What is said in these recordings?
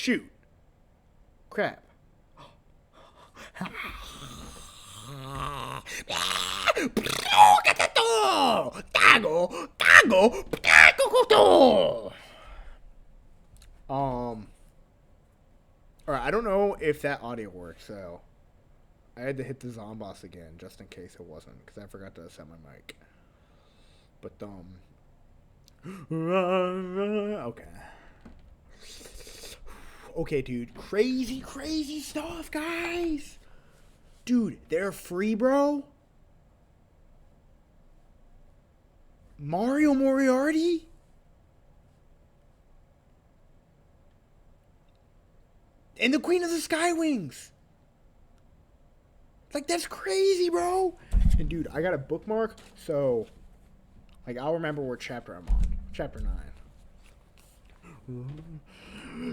shoot. Crap. Alright, I don't know if that audio works, so I had to hit the Zomboss again just in case it wasn't, because I forgot to set my mic. But, okay. Okay, dude. Crazy, crazy stuff, guys. Dude, they're free, bro. Mario Moriarty? And the Queen of the Skywings. Like, that's crazy, bro. And, dude, I got a bookmark, so, like, I'll remember what chapter I'm on. Chapter 9.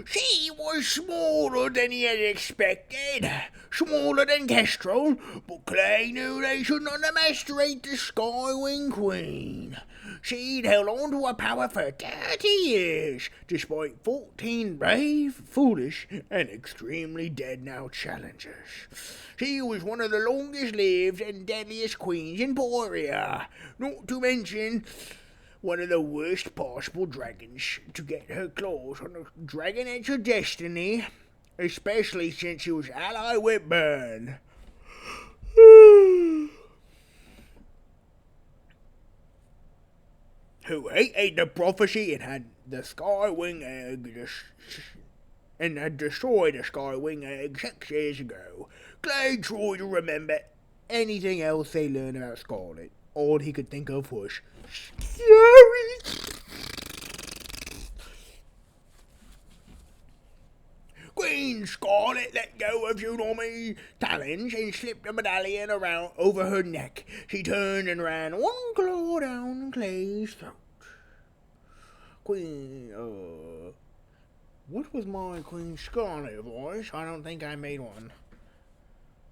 She was smaller than he had expected, smaller than Kestrel, but Clay knew they should not underestimate the Skywing Queen. She'd held on to her power for 30 years, despite 14 brave, foolish, and extremely dead-now challengers. She was one of the longest-lived and deadliest queens in Borea, not to mention one of the worst possible dragons to get her claws on the dragon edge of destiny, especially since she was allied with Burn. Who hated the prophecy and had the Skywing Egg and had destroyed the Skywing Egg 6 years ago. Clay tried to remember anything else they learned about Scarlet. All he could think of was sorry. Queen Scarlet let go of Eunomy's talons and slipped the medallion around over her neck. She turned and ran one claw down Clay's throat. What was my Queen Scarlet voice? I don't think I made one.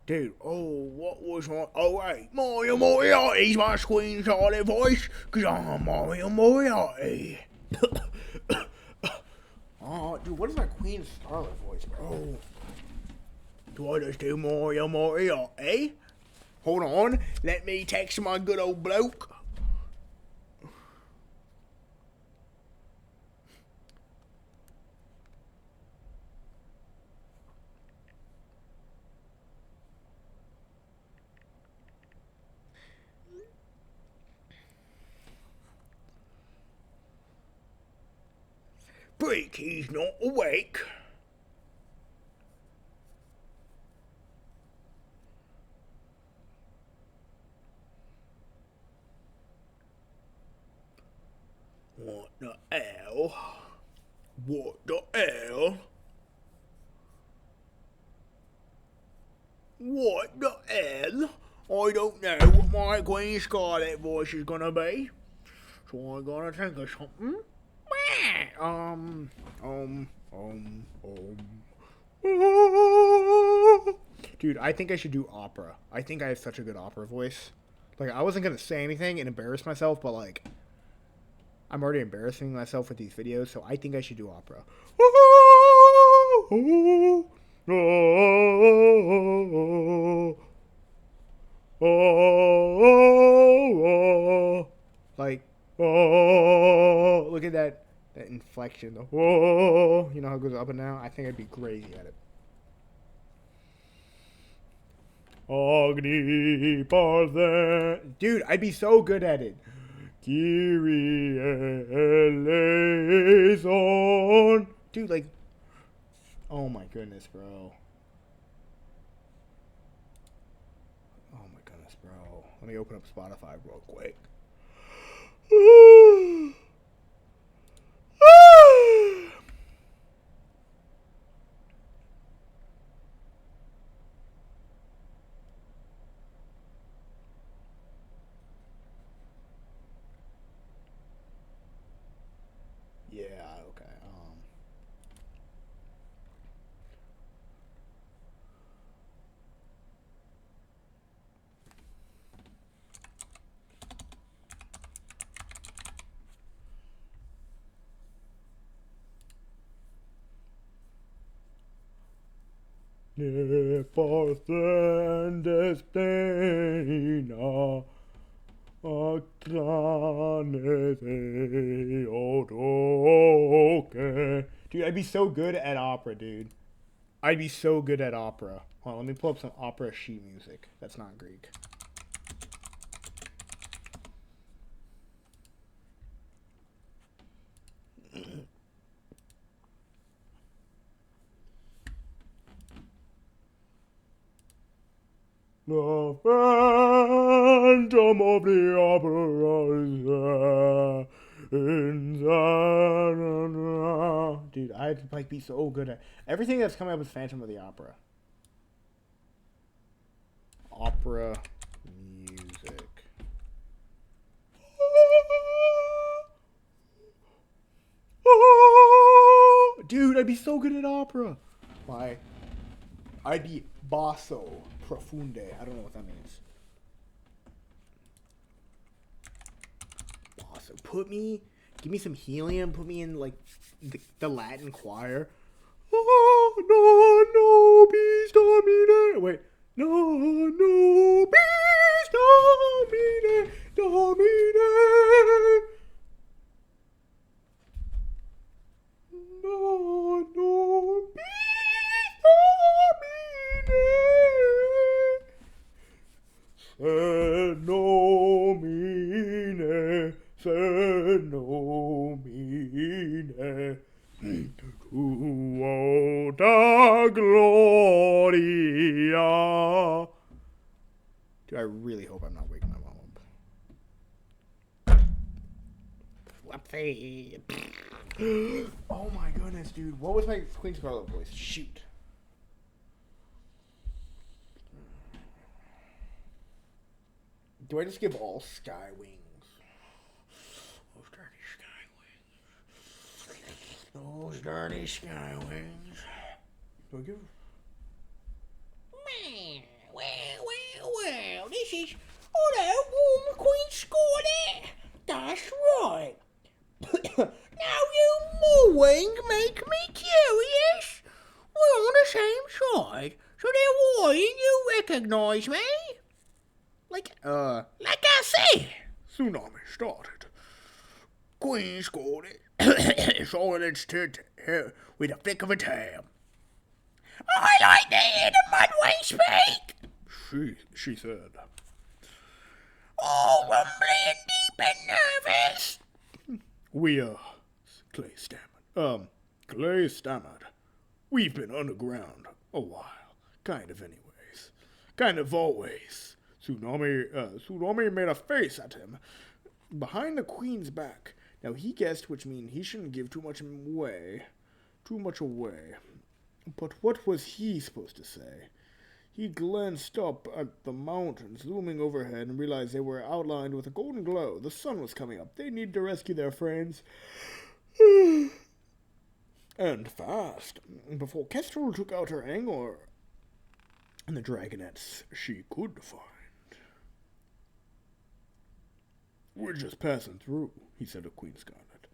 Dude, what was my... Oh, wait, Mario Moriarty's my Queen Scarlet voice, because I'm Mario Moriarty. Oh, dude, what is my Queen Scarlet voice, bro? Do I just do Mario Moriarty? Hold on, let me text my good old bloke. Break, he's not awake. What the hell? What the hell? What the hell? I don't know what my Queen Scarlet voice is gonna be, so I gotta think of something. Dude, I think I should do opera. I think I have such a good opera voice. Like, I wasn't gonna say anything and embarrass myself, but like, I'm already embarrassing myself with these videos, so I think I should do opera. Like, look at that inflection. You know how it goes up and down? I think I'd be crazy at it. Dude, I'd be so good at it. Dude, like, oh my goodness, bro. Oh my goodness, bro. Let me open up Spotify real quick. Yeah, okay. Nepos en destina, Dude, I'd be so good at opera, dude. I'd be so good at opera. Hold on, let me pull up some opera sheet music. That's not Greek. The Phantom of the Opera in the... Dude, I'd like be so good at everything that's coming up with Phantom of the Opera. Opera music. Dude, I'd be so good at opera. Why? I'd be basso profunde. I don't know what that means. Basso. Give me some helium. Put me in like the Latin choir. Oh, no, bis domine. Wait. No, bis domine, domine. No, bis domine. Se nomine. Tuota gloria. Dude, I really hope I'm not waking my mom up. Whoopsie. Oh my goodness, dude. What was my Queen Scarlet voice? Shoot. Do I just give all sky wings? Those dirty sky wings. Do I give... Well, this is... Hello, warm Queen Scarlet. That's right. Now you mooing make me curious. We're on the same side, so then why didn't you recognize me? Like I said, tsunami started. Queen Scarlet. Saw its tit with a flick of a tail. I like to hear the mudway speak, she said. All rumbly and deep and nervous. Clay stammered. We've been underground a while. Kind of anyways. Kind of always. Tsunami made a face at him behind the Queen's back. Now he guessed, which means he shouldn't give too much away. But what was he supposed to say? He glanced up at the mountains looming overhead and realized they were outlined with a golden glow. The sun was coming up. They needed to rescue their friends. And fast. Before Kestrel took out her anger and the dragonettes she could find. We're just passing through, he said to Queen Scarlet.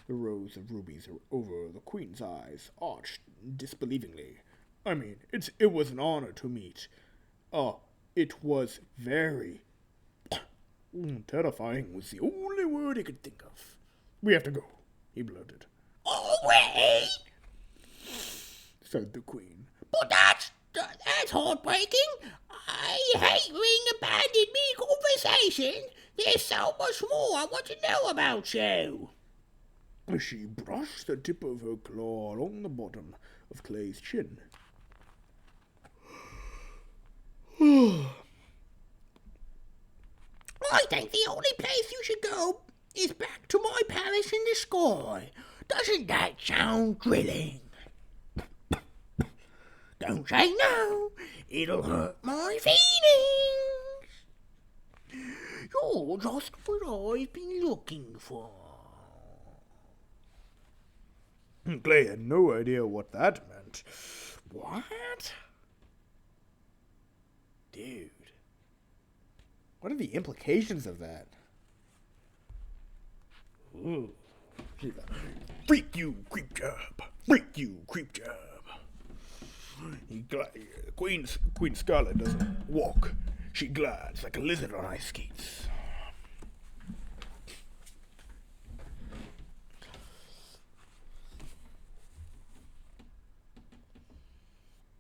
The rows of rubies over the Queen's eyes arched disbelievingly. I mean, it was an honor to meet. It was very terrifying was the only word he could think of. We have to go, he blurted. Already? Said the Queen. But that's heartbreaking. I hate being abandoned mid-conversation. There's so much more I want to know about you. She brushed the tip of her claw along the bottom of Clay's chin. I think the only place you should go is back to my palace in the sky. Doesn't that sound thrilling? Don't say no. It'll hurt my feelings. You're just what I've been looking for. Clay had no idea what that meant. What? Dude. What are the implications of that? Ooh. Freak you, creep job. Freak you, creep job. Queen Scarlet doesn't walk. She glides like a lizard on ice skates.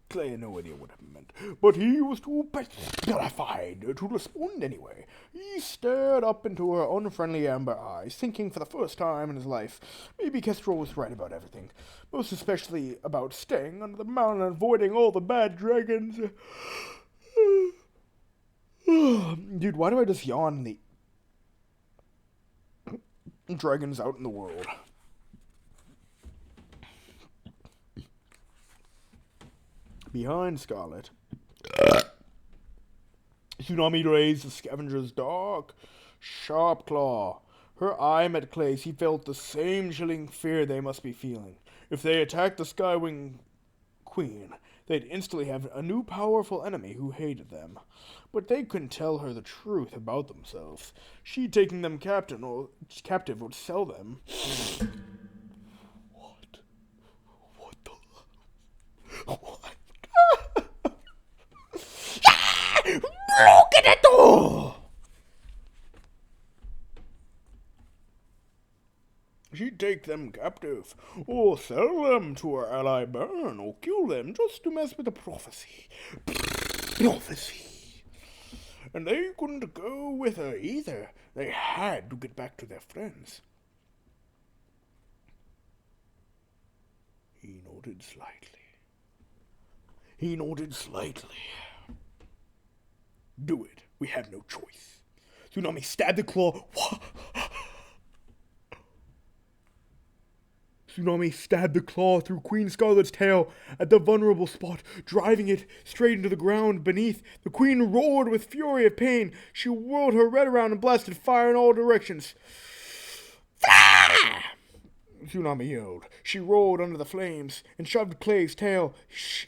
Clay had no idea what it meant, but he was too petrified to respond anyway. He stared up into her unfriendly amber eyes, thinking for the first time in his life maybe Kestrel was right about everything, most especially about staying under the mountain and avoiding all the bad dragons. Dude, why do I just yawn the dragons out in the world? Behind Scarlet, Tsunami raised the scavenger's dark, sharp claw. Her eye met Clay's. He felt the same chilling fear they must be feeling. If they attacked the Skywing Queen, they'd instantly have a new powerful enemy who hated them. But they couldn't tell her the truth about themselves. She taking them captive would sell them. What the? What? Brrrrrochatado! She'd take them captive, or sell them to her ally Burn, or kill them just to mess with the prophecy. Prophecy. And they couldn't go with her either. They had to get back to their friends. He nodded slightly. Do it. We have no choice. Tsunami stabbed the claw. Tsunami stabbed the claw through Queen Scarlet's tail at the vulnerable spot, driving it straight into the ground beneath. The queen roared with fury of pain. She whirled her red around and blasted fire in all directions. Tsunami yelled. She rolled under the flames and shoved Clay's tail.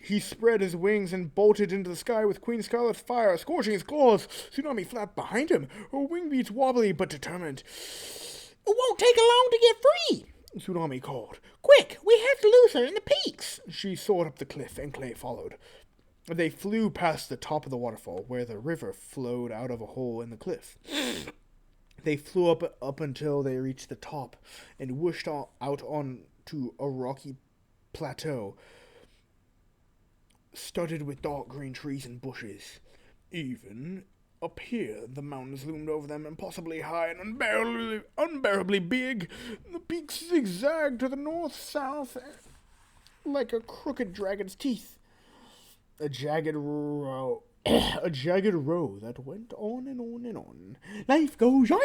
He spread his wings and bolted into the sky with Queen Scarlet's fire, scorching his claws. Tsunami flapped behind him, her wing beats wobbly but determined. It won't take long to get free, Tsunami called. Quick, we have to lose her in the peaks. She soared up the cliff and Clay followed. They flew past the top of the waterfall where the river flowed out of a hole in the cliff. They flew up until they reached the top and whooshed out onto a rocky plateau studded with dark green trees and bushes. Even up here, the mountains loomed over them, impossibly high and unbearably big. The peaks zigzagged to the north-south like a crooked dragon's teeth. A jagged row that went on and on and on. Life goes on.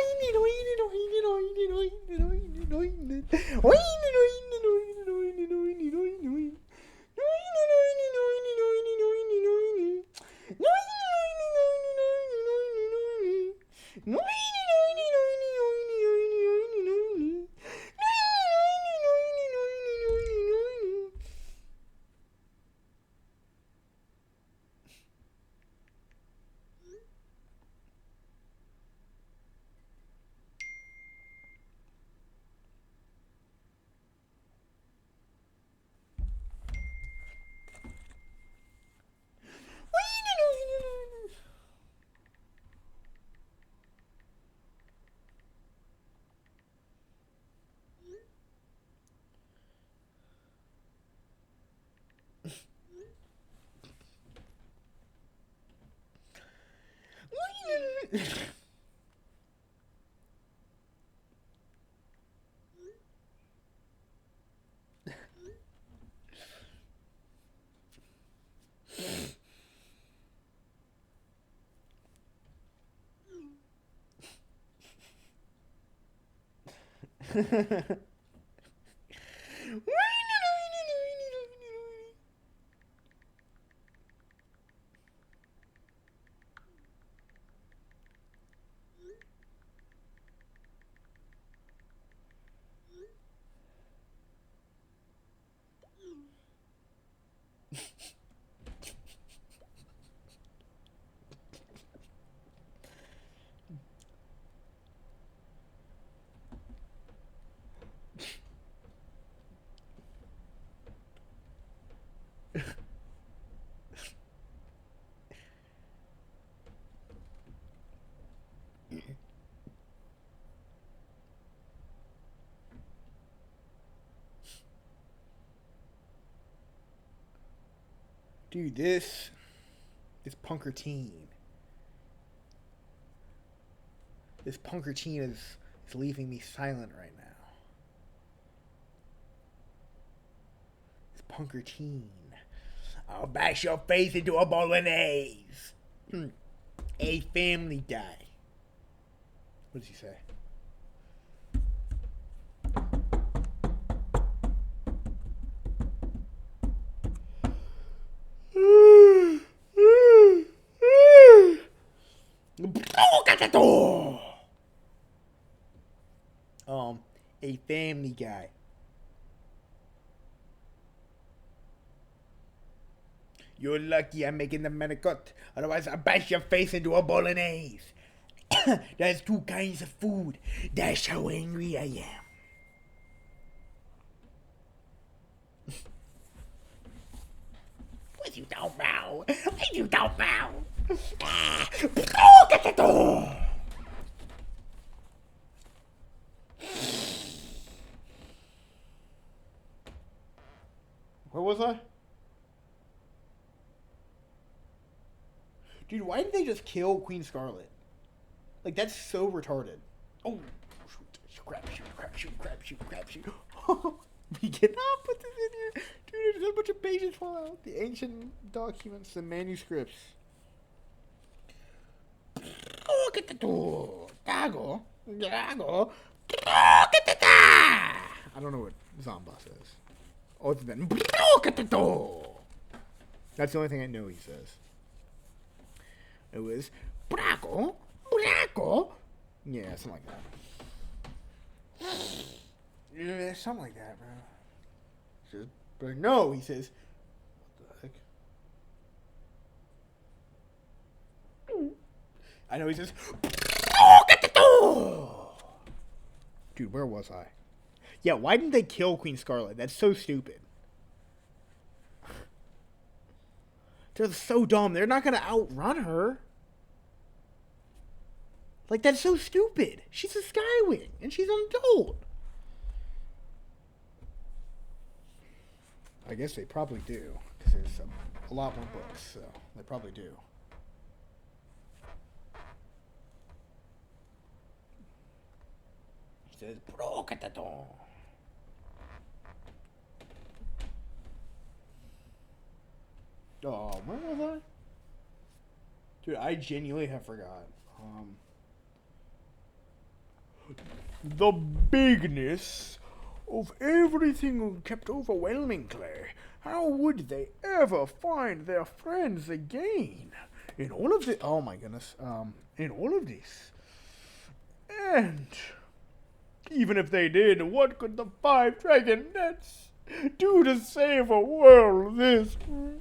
Dude, this punkertine. This punkertine is leaving me silent right now. This punkertine. I'll bash your face into a bolognese. A family guy. What does he say? Brrrrrochatado. A family guy. You're lucky I'm making the manicotti, otherwise I'll bash your face into a bolognese. There's two kinds of food. That's how angry I am. What you don't know? What you don't know? Brrrrrochatado. Where was I? Dude, why did they just kill Queen Scarlet? Like, that's so retarded. Oh, shoot, crap, shoot. We cannot put this in here. Dude, there's a bunch of pages fall out. The ancient documents, the manuscripts. Look at the door. Dago. I don't know what Zomba says. Other than look at the door. That's the only thing I know he says. It was Braco. Yeah, something like that. Yeah, something like that, bro. But no, he says, what the heck? I know he says, look at the door. Dude, where was I? Yeah, why didn't they kill Queen Scarlet? That's so stupid. They're so dumb. They're not gonna outrun her. Like, that's so stupid. She's a Skywing, and she's an adult. I guess they probably do, because there's a lot more books, so they probably do. He says, Brrrrrochatado. Oh, where was I? Dude, I genuinely have forgot. The bigness of everything kept overwhelming Clay. How would they ever find their friends again? In all of this, oh my goodness, in all of this. And even if they did, what could the 5 dragon nets do to save a world this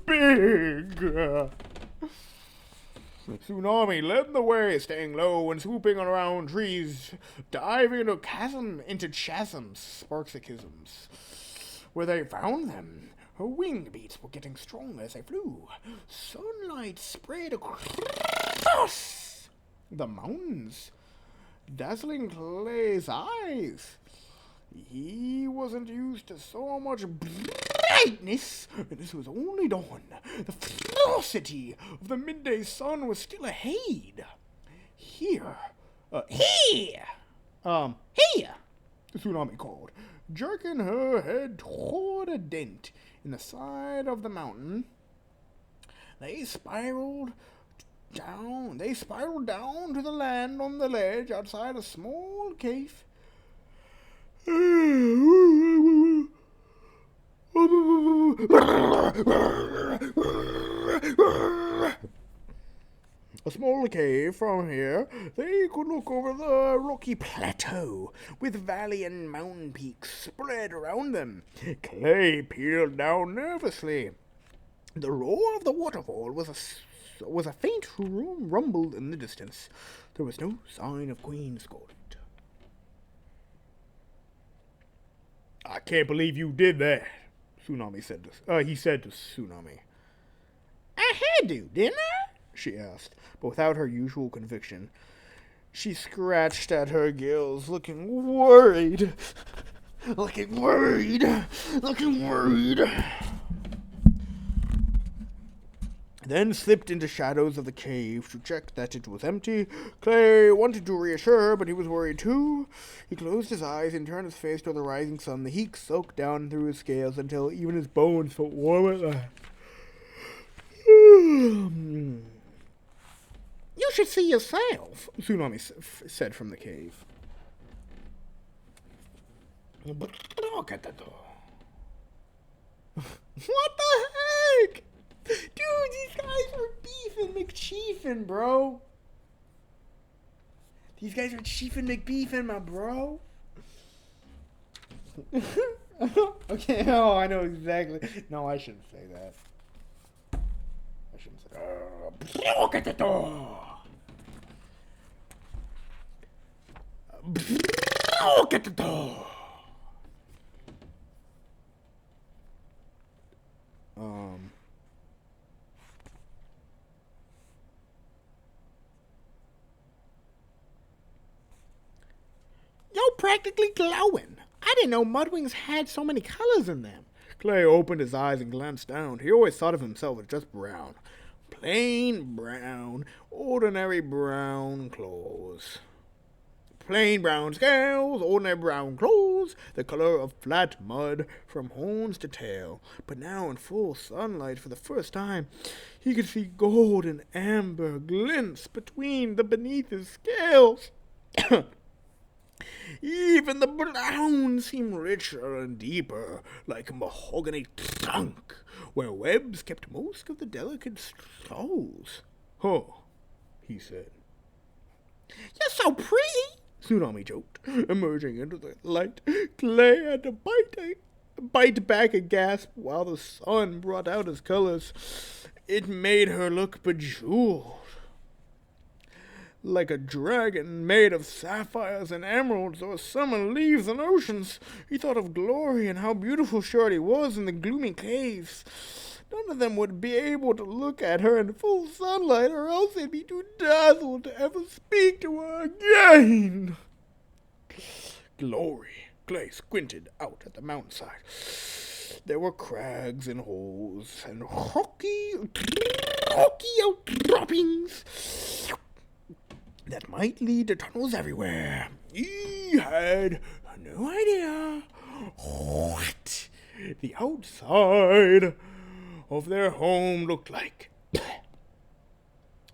big? Tsunami led the way, staying low and swooping around trees, diving into chasms, sparksichisms. Where they found them, her wing beats were getting stronger as they flew. Sunlight spread across the mountains, dazzling Clay's eyes. He wasn't used to so much brightness, and this was only dawn. The ferocity of the midday sun was still ahead. Here, Tsunami called, jerking her head toward a dent in the side of the mountain. They spiraled down to the land on the ledge outside a small cave. A small cave from here, they could look over the rocky plateau with valley and mountain peaks spread around them. Clay peered down nervously. The roar of the waterfall was a faint rumble in the distance. There was no sign of Queen Scarlet. I can't believe you did that, Tsunami said he said to Tsunami. I had to, didn't I? She asked, but without her usual conviction. She scratched at her gills, looking worried. then slipped into shadows of the cave to check that it was empty. Clay wanted to reassure her, but he was worried too. He closed his eyes and turned his face toward the rising sun. The heat soaked down through his scales until even his bones felt warm at last. You should see yourself, Tsunami said from the cave. Brrrrrochatado. What the heck? Dude, these guys are beefing McChiefin', bro. These guys are Chiefin' McBeefin', my bro. Okay, oh, I know exactly. No, I shouldn't say that. I shouldn't say that. You're practically glowing. I didn't know mudwings had so many colors in them. Clay opened his eyes and glanced down. He always thought of himself as just brown. Plain brown, ordinary brown clothes. Plain brown scales, ordinary brown clothes, the color of flat mud from horns to tail. But now in full sunlight for the first time, he could see gold and amber glints beneath his scales. Even the brown seemed richer and deeper, like mahogany trunk, where webs kept most of the delicate souls. Oh, he said. You're so pretty, Tsunami joked, emerging into the light. Clay had to bite back a gasp while the sun brought out his colors. It made her look bejeweled, like a dragon made of sapphires and emeralds or summer leaves and oceans. He thought of Glory and how beautiful she already was in the gloomy caves. None of them would be able to look at her in full sunlight, or else they'd be too dazzled to ever speak to her again. Glory. Clay squinted out at the mountainside. There were crags and holes and rocky outcroppings that might lead to tunnels everywhere. He had no idea what the outside of their home looked like.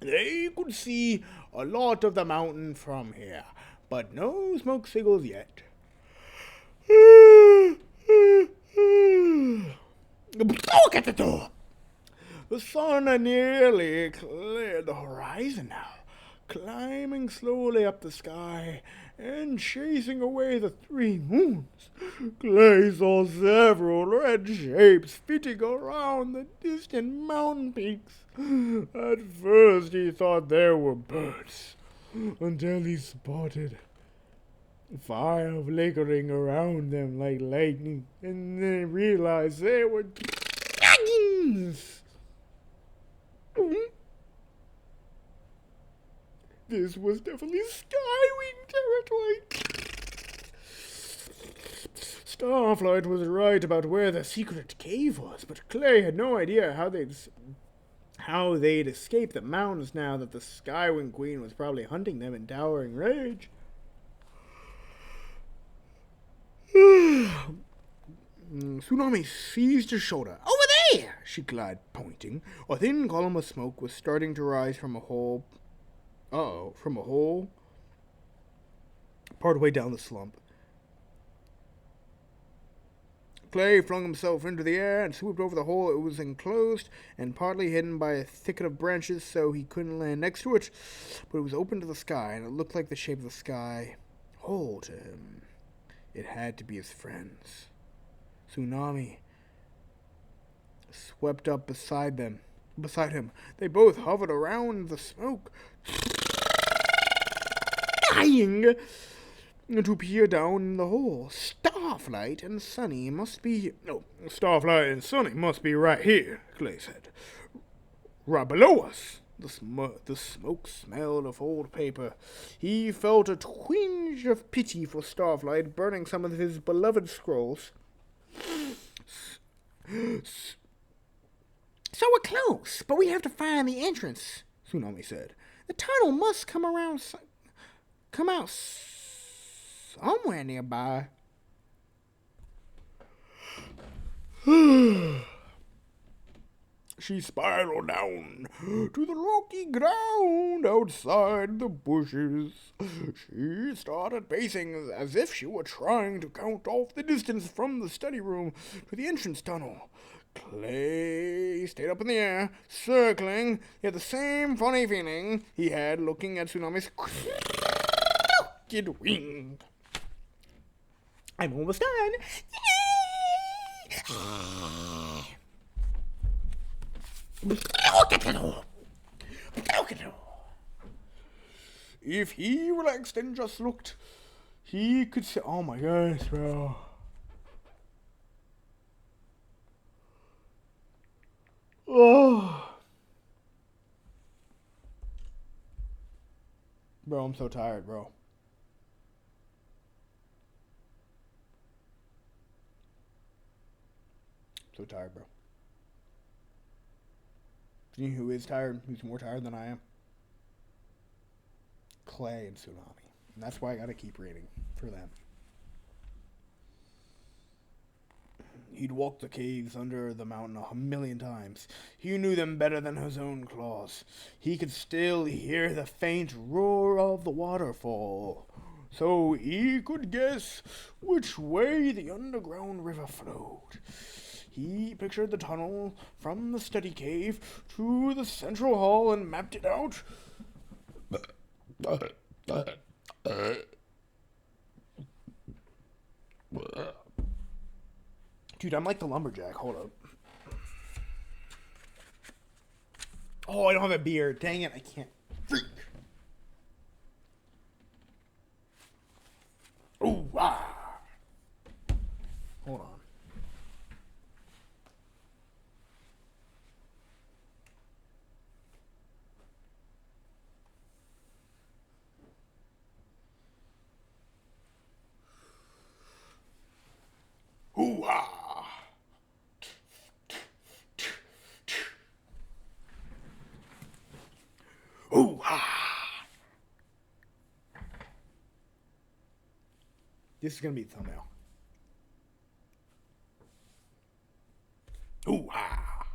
They could see a lot of the mountain from here, but no smoke signals yet. Look at the door. The sun had nearly cleared the horizon now, climbing slowly up the sky and chasing away the three moons. Clay saw several red shapes flitting around the distant mountain peaks. At first he thought they were birds, until he spotted fire flickering around them like lightning, and then realized they were dragons. This was definitely Skywing territory. Starflight was right about where the secret cave was, but Clay had no idea how they'd escape the mountains now that the Skywing Queen was probably hunting them in towering rage. Tsunami seized his shoulder. Over there, she cried, pointing. A thin column of smoke was starting to rise from a hole partway down the slump. Clay flung himself into the air and swooped over the hole. It was enclosed and partly hidden by a thicket of branches, so he couldn't land next to it, but it was open to the sky, and it looked like the shape of the sky. Hold him. It had to be his friends. Tsunami swept up beside him. They both hovered around the smoke, dying to peer down in the hole. Starflight and Sunny must be right here, Clay said. Right below us. The smoke smelled of old paper. He felt a twinge of pity for Starflight, burning some of his beloved scrolls. So we're close, but we have to find the entrance, Tsunami said. The tunnel must come out somewhere nearby. She spiraled down to the rocky ground outside the bushes. She started pacing as if she were trying to count off the distance from the study room to the entrance tunnel. Clay stayed up in the air, circling. He had the same funny feeling he had looking at Tsunami's crooked wing. I'm almost done. If he relaxed and just looked, he could see. Oh my goodness, bro. Oh. Bro, I'm so tired, bro. So tired, bro. You know who is tired? Who's more tired than I am? Clay and Tsunami. And that's why I gotta keep reading for them. He'd walked the caves under the mountain 1,000,000 times. He knew them better than his own claws. He could still hear the faint roar of the waterfall, so he could guess which way the underground river flowed. He pictured the tunnel from the study cave to the central hall and mapped it out. Dude, I'm like the lumberjack. Hold up. Oh, I don't have a beard. Dang it, I can't. Freak. Ooh, ah. Hold on. Ooh-ah. Ooh-ah. This is going to be the thumbnail. Ooh-ah.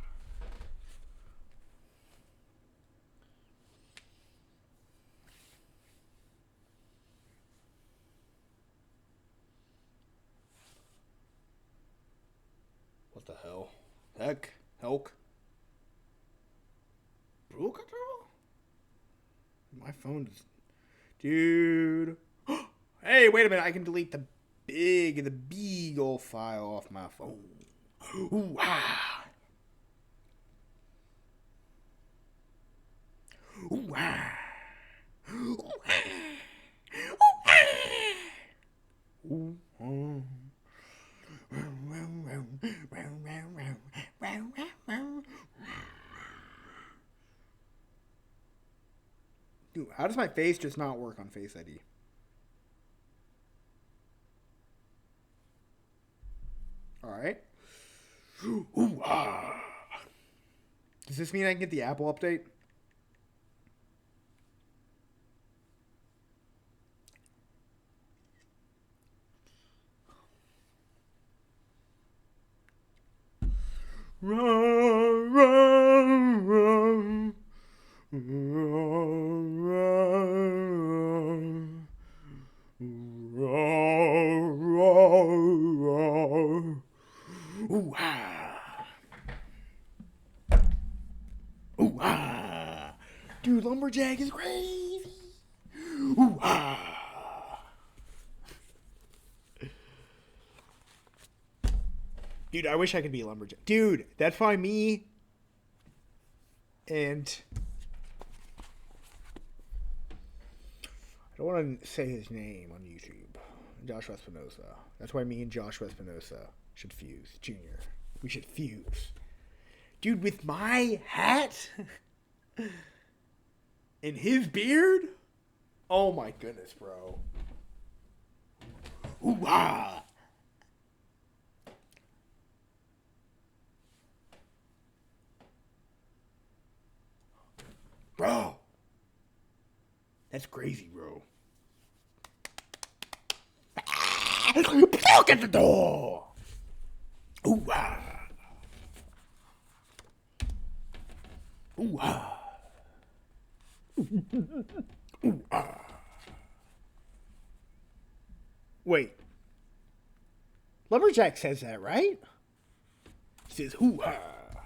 What the hell? Heck? Helk? Brrrrrochatado? My phone is... Dude. Hey, wait a minute. I can delete the big old file off my phone. Ooh, ah. Ooh, ah. Ooh, ah. Ooh, ah. Ooh, Dude, how does my face just not work on Face ID? Alright. Ooh, ah. Does this mean I can get the Apple update? Ooh, ah. Ooh, ah. Dude, lumberjack is crazy. Ooh, ah. Dude, I wish I could be a lumberjack. Dude, that's probably me. And I don't want to say his name on YouTube. Joshua Espinosa. That's why me and Joshua Espinosa should fuse. Junior. We should fuse. Dude, with my hat and his beard? Oh my goodness, bro. Ooh, ah. That's crazy, bro. Look at the door. Ooh ah. Ooh ah. Ooh ah. Wait. Lumberjack says that, right? He says, ooh ah.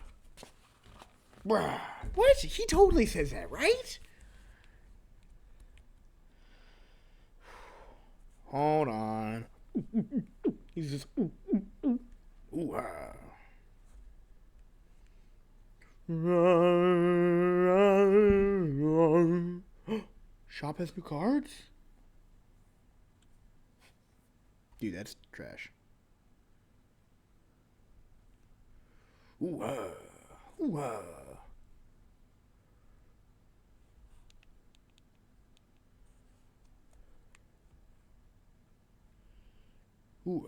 Bruh. What? He totally says that, right? Hold on. He's just ooh ah. Shop has new cards? Dude, that's trash. Ooh ah. Ooh ah. Ooh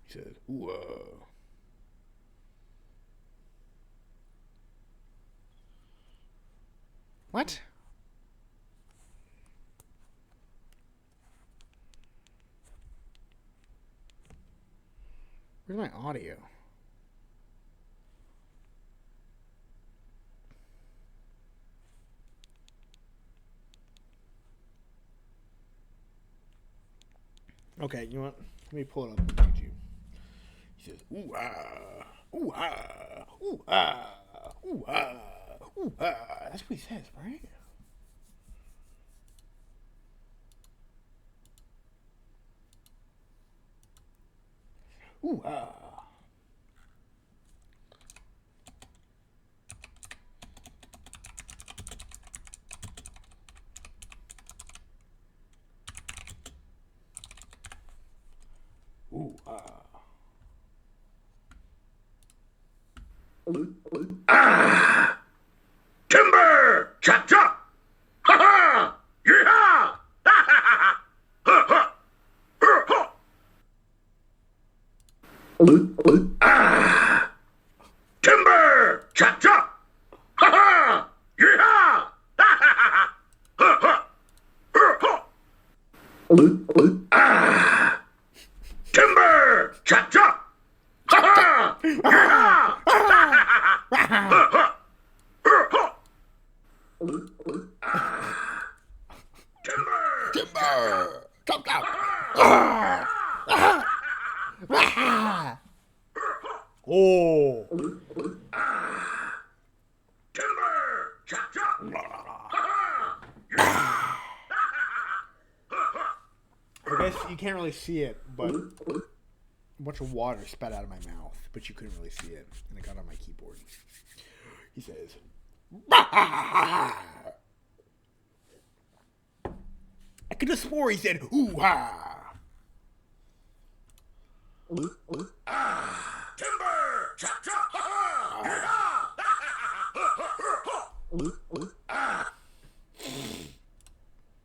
He says, ooh What? Where's my audio? Okay, you know what? Let me pull it up on YouTube. He says, ooh ah, ooh ah, ooh ah, ooh ah, ooh ah. That's what he says, right? Ooh ah. Ooh ah. Ah! Timber! Chop chop! Ha ha! Yeehaw! Ha ha ha! Ha ha! Ha ha! Ah! Timber! Chop chop! Ha ha! Yeehaw! Ha ha ha! Ha ha! Ha ha! Ah! Timber! Chop chop! Ha ha! Yeehaw! Timber! Chop chop! Oh! Timber! Chop chop! I guess you can't really see it, but a bunch of water spat out of my mouth, but you couldn't really see it, and it got on my keyboard. He says, I could have swore he said, ooh ha. Timber! Chop chop!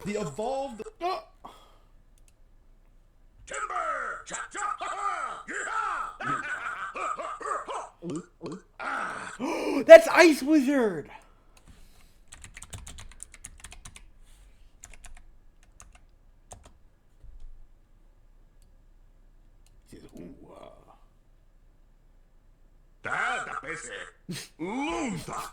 The evolved. Timber! Chop chop! That's Ice Wizard. He says, ooh ah. Dada pese! Lunta!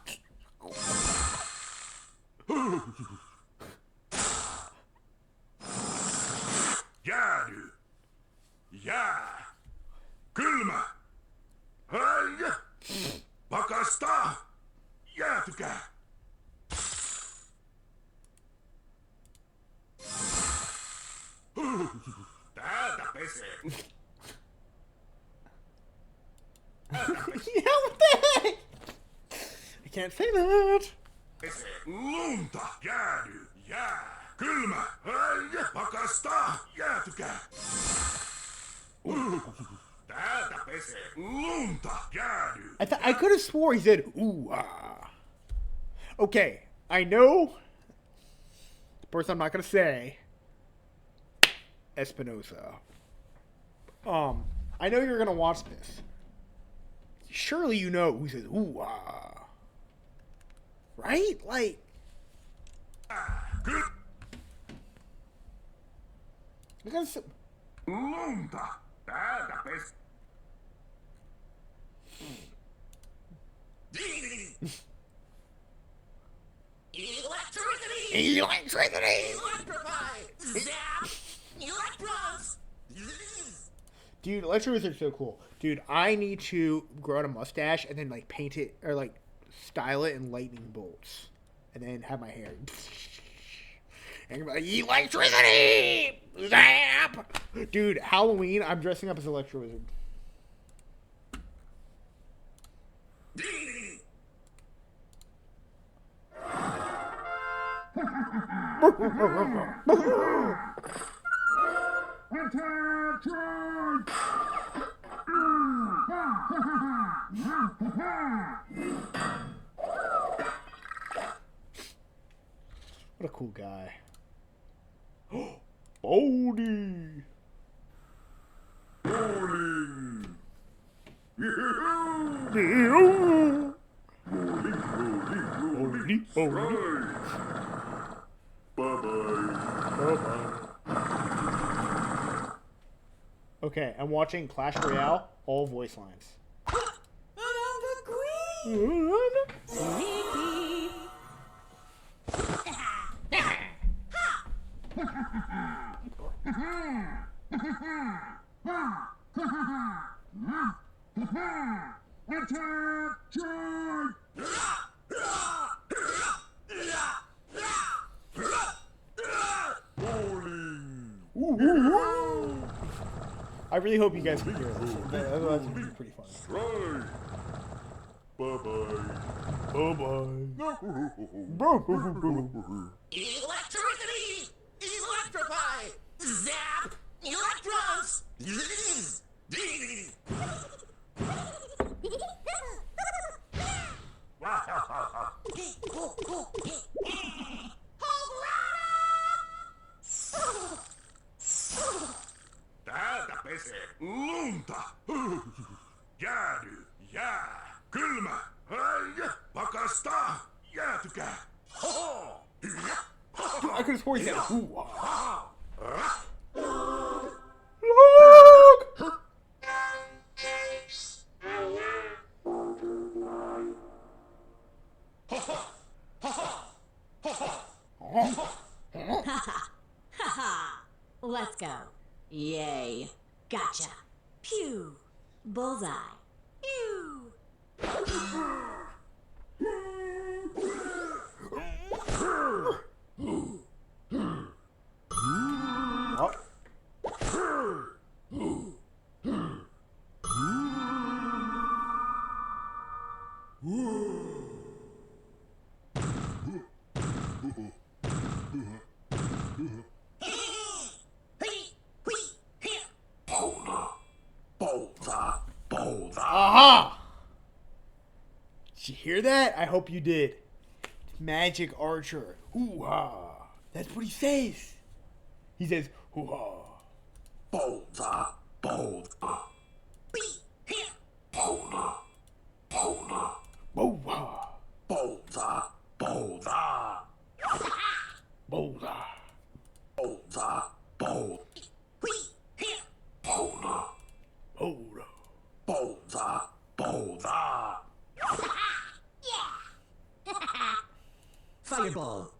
Jäädy! Jää! Kylmä! Ai! Pakasta! Jäätykää! Täältä pesee! Yeah, what the heck? I can't say that. Pesee lunta! Jäädy! Jää! Kylmä! Ai! Pakasta! Jäätykää! Täältä pesee lunta! Jäädy! I could have swore he said, ooh ah. Okay, I know the person I'm not going to say, Espinosa. I know you're gonna watch this. Surely you know who says ooh ah, right? Like, look at this. Lunta. Täältä pes. Electricity. Electrify! Zap! Electrons! Dude, Electro Wizard's so cool. Dude, I need to grow out a mustache and then like paint it or like style it in lightning bolts, and then have my hair. And be like, electricity! Zap! Dude, Halloween, I'm dressing up as Electro Wizard. What a cool guy. Baldy! Bowling. Baldy, baldy. Bye-bye. Okay, I'm watching Clash Royale, all voice lines. I'm the queen! I really hope you guys can hear this. That's gonna be pretty fun. Right. Bye-bye. Bye-bye. Electricity! Electrify! Zap! Electrons! Täältä pesee lunta. Jäädy, jää. Kylmä, äijä, pakastaa, jäätykää. Hoho. I could have sworn he said ooh. Look! Let's go. Yay. Gotcha. Pew. Bullseye. Pew. Aha! Did you hear that? I hope you did. Magic Archer. Hoo-ha. That's what he says. He says, hoo-ha. Polta, polta. Polta, polta. Boo-ha. Polta, polta. Boo-ha. Polta, polta. Polta, Boo-ha. polta, polta. Fireball!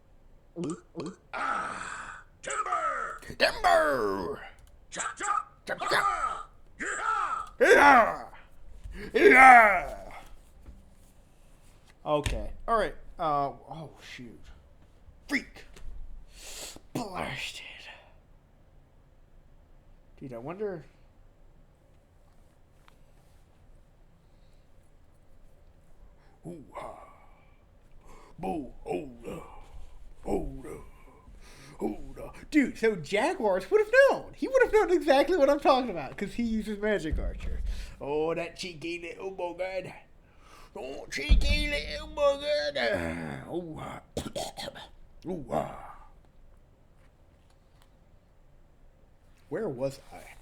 Timber! Timber! Chop, chop! Chop, chop. Yeah! Yeah! Yeah! Okay. Alright. Oh, shoot. Freak! Blasted. Dude, I wonder... Ooh-ha. Boo, hold up. Dude, so Jaguars would have known. He would have known exactly what I'm talking about because he uses Magic Archer. Oh, that cheeky little bugger. Oh, cheeky little bugger. Ooh, Where was I?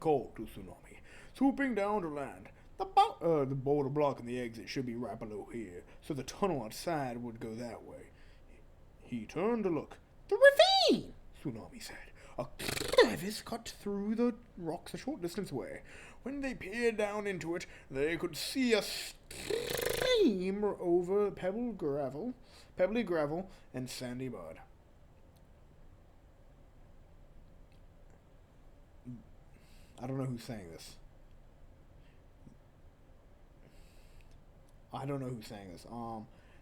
called to Tsunami, swooping down to land. The boulder blocking the exit should be right below here, so the tunnel outside would go that way. He turned to look. The ravine, Tsunami said. A crevice cut through the rocks a short distance away. When they peered down into it, they could see a stream over pebbly gravel, and sandy mud. I don't know who's saying this.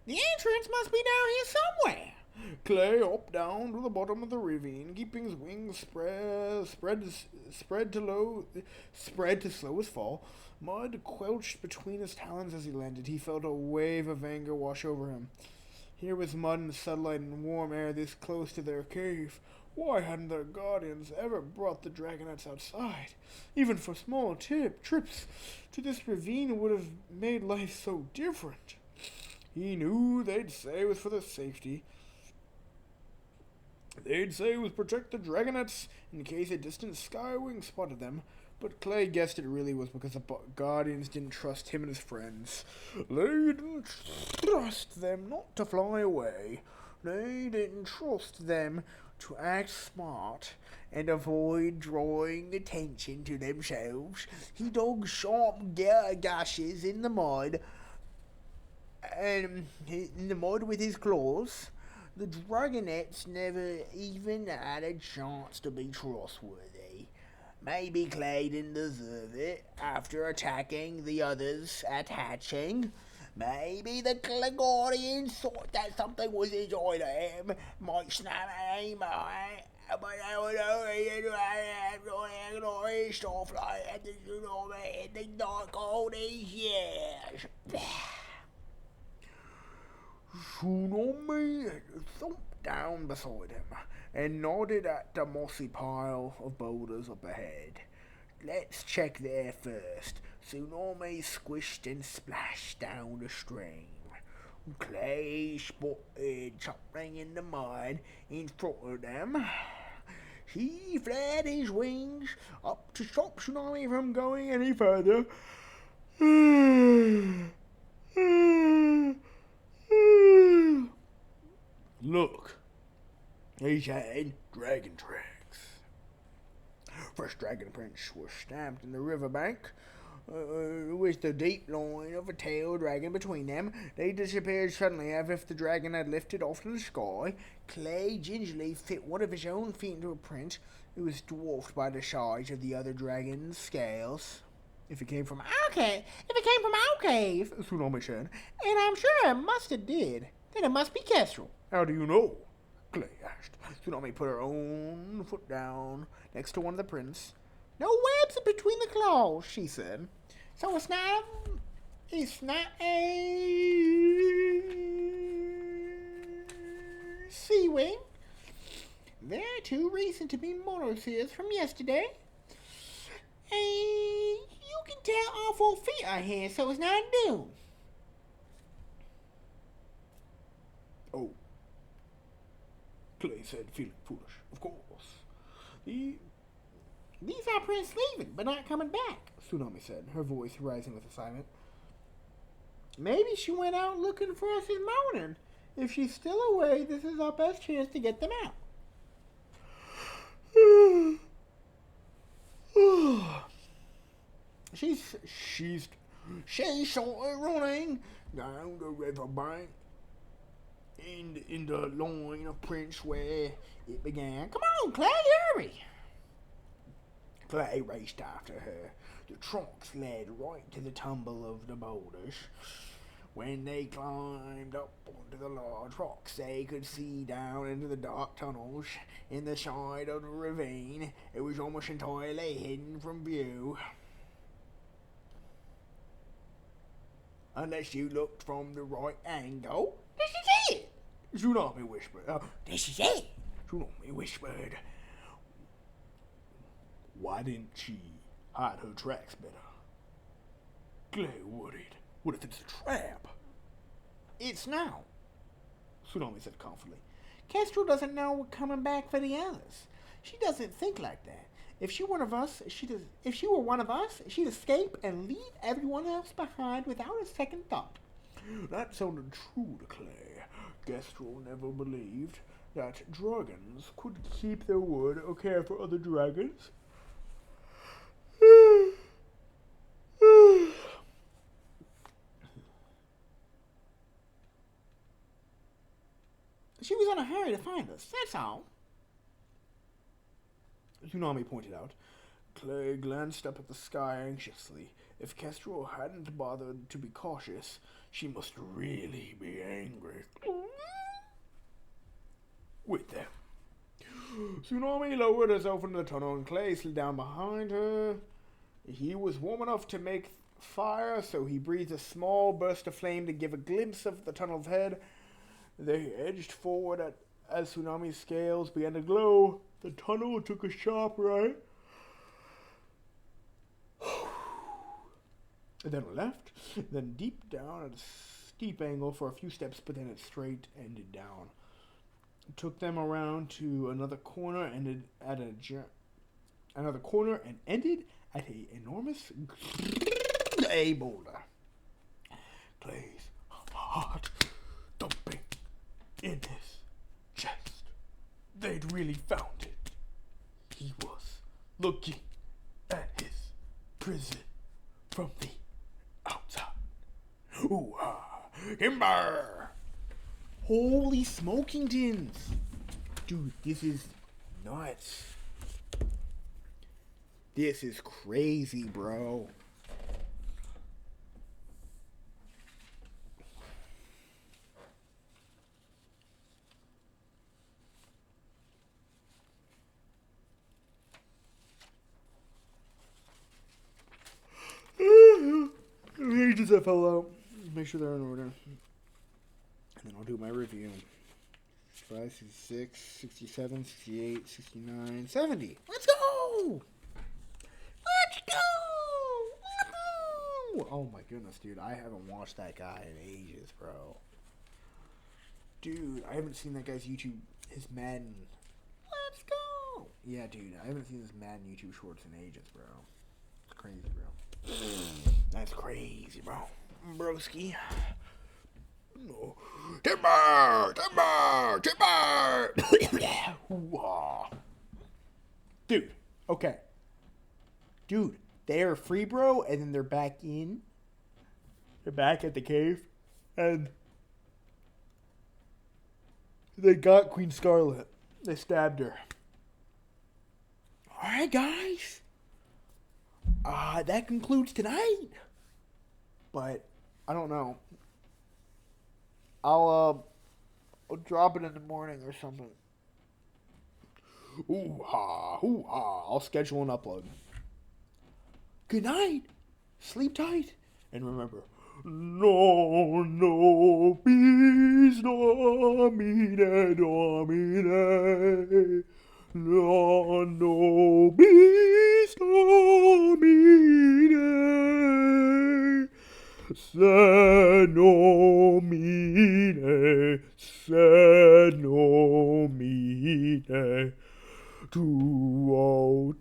The entrance must be down here somewhere. Clay hopped down to the bottom of the ravine, keeping his wings spread to slow his fall. Mud quelched between his talons as he landed. He felt a wave of anger wash over him. Here was mud and sunlight and warm air this close to their cave. Why hadn't their guardians ever brought the dragonets outside? Even for small trips to this ravine would have made life so different. He knew they'd say it was for their safety. They'd say it was protect the dragonets in case a distant skywing spotted them, but Clay guessed it really was because the guardians didn't trust him and his friends. They didn't trust them not to fly away. They didn't trust them to act smart and avoid drawing attention to themselves. He dug sharp gashes in the mud, with his claws. The dragonets never even had a chance to be trustworthy. Maybe Clay didn't deserve it after attacking the others at hatching. Maybe the guardians thought that something was inside him might snap at him, but they were only stuff like that, you know, in the dark all these years. Tsunami thumped down beside him and nodded at the mossy pile of boulders up ahead. Let's check there first. Tsunami squished and splashed down the stream. Clay spotted something in the mud in front of them. He flared his wings up to stop Tsunami from going any further. Look, he said, dragon tracks. First dragon prints were stamped in the riverbank, with the deep line of a tailed dragon between them. They disappeared suddenly as if the dragon had lifted off to the sky. Clay gingerly fit one of his own feet into a print. It was dwarfed by the size of the other dragon's scales. If it came from our cave, Tsunami said, and I'm sure it must have did, then it must be Kestrel. How do you know? Clay asked. Tsunami put her own foot down next to one of the prints. No webs between the claws, she said. So it's not a sea wing. They're too recent to be monoceres from yesterday. And you can tell all 4 feet are here, so it's not new. Oh, Clay said, feeling foolish. Of course. These are prints leaving, but not coming back, Tsunami said, her voice rising with excitement. Maybe she went out looking for us this morning. If she's still away, this is our best chance to get them out. She started running down the riverbank in the line of prints where it began. Come on, Clay, hurry! Clay raced after her. The trunks led right to the tumble of the boulders. When they climbed up onto the large rocks, they could see down into the dark tunnels in the side of the ravine. It was almost entirely hidden from view, unless you looked from the right angle. This is it! Tsunami whispered. This is it! Tsunami whispered. Why didn't she hide her tracks better? Clay worried. What if it's a trap? It's now, Tsunami said confidently. Kestrel doesn't know we're coming back for the others. She doesn't think like that. If she were one of us, she'd escape and leave everyone else behind without a second thought. That sounded true to Clay. Gastro never believed that dragons could keep their word or care for other dragons. She was in a hurry to find us, that's all. Tsunami pointed out. Clay glanced up at the sky anxiously. If Kestrel hadn't bothered to be cautious, she must really be angry with them. Tsunami lowered herself into the tunnel and Clay slid down behind her. He was warm enough to make fire, so he breathed a small burst of flame to give a glimpse of the tunnel's head. They edged forward as Tsunami's scales began to glow. The tunnel took a sharp right, and then left, then deep down at a steep angle for a few steps, but then it straight ended down. It took them around to another corner, ended at another corner, and ended at an enormous gray boulder. Clay's heart thumping in his chest. They'd really found it. He was looking at his prison from the outside. Ooh-ha! Timber! Holy smoking tins! Dude, this is nuts. This is crazy, bro. Pages that fell out. Make sure they're in order. And then I'll do my review. 65, 66, 67, 68, 69, 70. Let's go! Let's go! Woohoo! Oh my goodness, dude. I haven't watched that guy in ages, bro. Dude, I haven't seen that guy's YouTube, his Madden. Let's go! Yeah, dude, I haven't seen his Madden YouTube shorts in ages, bro. It's crazy, bro. That's crazy, bro. Broski. No. Timber! Timber! Timber! Dude, okay. Dude, they're free, bro, and then they're back in. They're back at the cave, and they got Queen Scarlet. They stabbed her. Alright, guys. That concludes tonight. But, I don't know. I'll drop it in the morning or something. Ooh-ha! Ooh-ha! I'll schedule an upload. Good night. Sleep tight. And remember, No, no, bis domine, domine. No, no, bis domine. Se nomine, se nomine. Tuo